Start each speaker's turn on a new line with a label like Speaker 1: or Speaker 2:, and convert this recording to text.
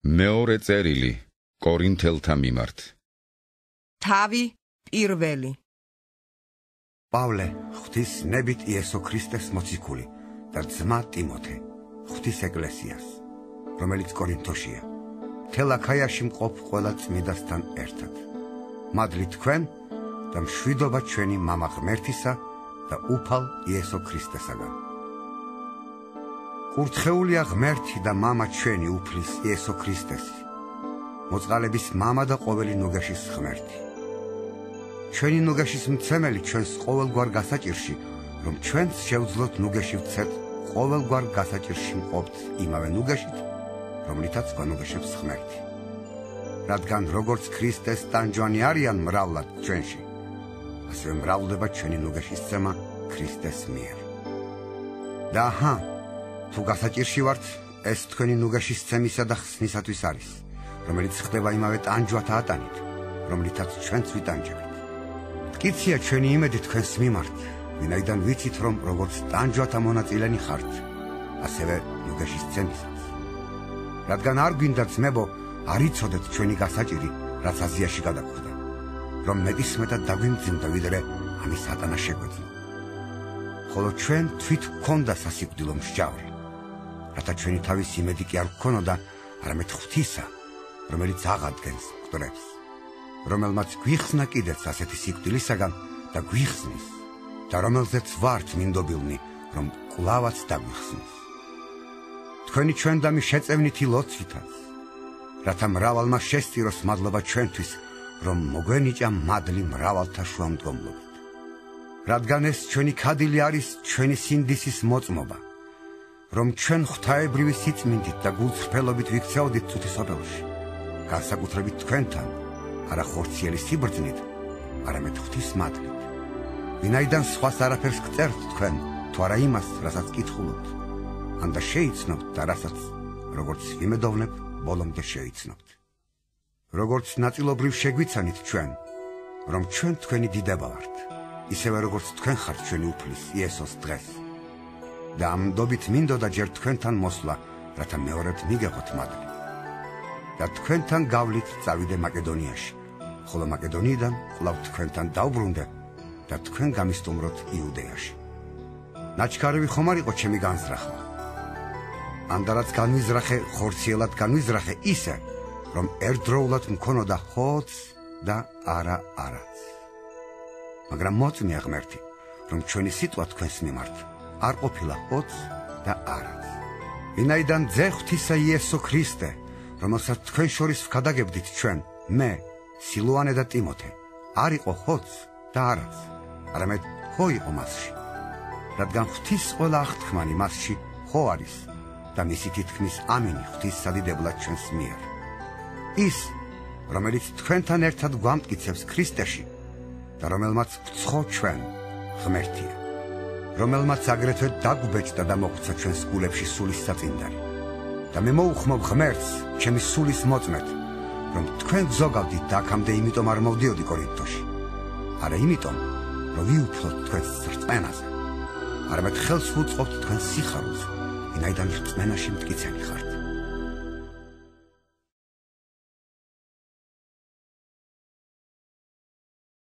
Speaker 1: მეორე წერილი კორინთელთა მიმართ.
Speaker 2: თავი პირველი.
Speaker 3: პავლე, ღვთის ნებით იესო ქრისტეს მოციქული და ძმა ტიმოთე, ღვთის ეკლესიას, რომელიც კორინთოშია, მთელ აქაიაში მყოფ ყველა წმიდასთან ერთად. მადლი თქვენ და მშვიდობა ჩვენი მამა ღმერთისა და უფალ იესო ქრისტესაგან. კურთხეულია ღმერთი და მამა ჩვენი უფლის იესო ქრისტესი, მოწყალების მამა და ყოველი ნუგეშის ღმერთი. ჩვენი ნუგეშის მცემელი ჩვენს ყოველგვარ გასაჭირში, რომ ჩვენც შევძლოთ ნუგეში ვცეთ ყოველგვარ გასაჭირში მყოფთ იმავე ნუგეშით, რომლითაც გვანუგეშებს ღმერთი. რადგან როგორც ქრისტეს ტანჯვანი არიან მრავლად ჩვენში, ასევე მრავლდება ჩვენი ნუგეშის ცემა ქრისტეს მიერ. და აჰა, თუ გასაჭირში ვართ, ეს თქვენი ნუგეშის ცემისა და ხსნისათვის არის, რომელიც ხდება იმავე ტანჯვათა ატანით, რომლითაც ჩვენც ვიტანჯებთ. მტკიცია ჩვენი იმედი თქვენს მიმართ, ვინაიდან ვიცით, რომ როგორც ტანჯვათა მონაწილენი ხართ, ასევე ნუგეშის ცემისაც. რადგან არ გვინდა ძმებო, არ იცოდეთ ჩვენი გასაჭირი, რაც აზიაში გადაგხვდა, რომ მეტისმეტად დაგვიმძიმდა, ვიდრე ამის ატანა შეგვეძლო. ხოლო ჩვენ თვით გვქონდა სასიკვდილო მსჯავრი, რათა ჩვენი თავის იმედი კი არ გვქონოდა, არამედ ღვთისა, რომელიც აღადგენს მკვდრებს, რომელმაც გვიხსნა კიდეც ასეთი სიკვდილისაგან და გვიხსნის და რომელზეც ვართ მინდობილნი, რომ კვლავაც დაგვიხსნის. თქვენი ჩვენდამი შეწევნითი ლოცვითაც, რათა მრავალმა შესწიროს მადლობა ჩვენთვის, რომ მოგვენიჭა მადლი მრავალთა შუამდგომლობით. რადგან ეს ჩვენი ქადილი არის ჩვენი სინდისის მოწმობა, რომ ჩვენ ღვთაებრივი სიწმინდით და გულწრფელობით ვიქცეოდით თუთისოფელში, განსაკუთრებით თქვენთან, არა ხორციელი სიბრძნით, არამედ ღვთის მადლით. ვინაიდან სხვას არაფერს გწერთ თქვენ, თუ არა იმას, რასაც კითხულობთ, ან და შეიცნობთ და რასაც, როგორც ვიმედოვნებ, ბოლომდე შეიცნობთ. როგორც ნაწილობრივ შეგვიცანით ჩვენ, რომ ჩვენ თქვენი დიდება ვართ, ისევე როგორც თქვენ ხართ ჩვენი უფლის იესოს დღეს. და ამ ნდობით მინდოდა ჯერ თქვენთან მოსვლა, რათა მეორედ მიგეღოთ მადლი. და თქვენთან გავლით წავიდე მაკედონიაში, ხოლო მაკედონიიდან კვლავ თქვენთან დავბრუნდე და თქვენ გამისტუმროთ იუდეაში. ნაჩქარევი ხომ არ იყო ჩემი განზრახვა? ანდა რაც განვიზრახე, ხორციელად განვიზრახე ისე, რომ ერთდროულად მქონოდა ხოც და არა არაც. მაგრამ მოწმია ღმერთი, რომ ჩვენი სიტყვა თქვენს მიმართ არ ყოფილა ხოც და არაც. ვინაიდან ძე ღვთისა იესო ქრისტე, რომელსაც თქვენ შორის ვქადაგებდით ჩვენ, მე, სილუანე და ტიმოთე, არ იყო ხოც და არაც, არამედ ხო იყო მასში. რადგან ღვთის ყველა აღთქმანი მასში ხო არის და მისი თითქმის ამინი ღვთის სადიდებლად ჩვენს მიერ. ის, რომელიც თქვენთან ერთად გვამტკიცებს ქრისტეში და რომელმაც ვცხო ჩვენ ღმერთია, რომელმაც აგრეთვე დაგვბეჭდა და მოგვცა ჩვენს გულებში სულის საწინდარი. და მე მოუხმობ ღმერთს, ჩემი სულის მოწმედ, რომ თქვენ გზოგავდით და აქამდე იმიტომ არ მოვდიოდი კორინთოში. არა იმიტომ, რომ ვიუფლოთ თქვენს რწმენაზე, არამედ ხელს ვუწყობთ თქვენს სიხარულზე, ვინაიდან რწმენაში მტკიცენი ხართ.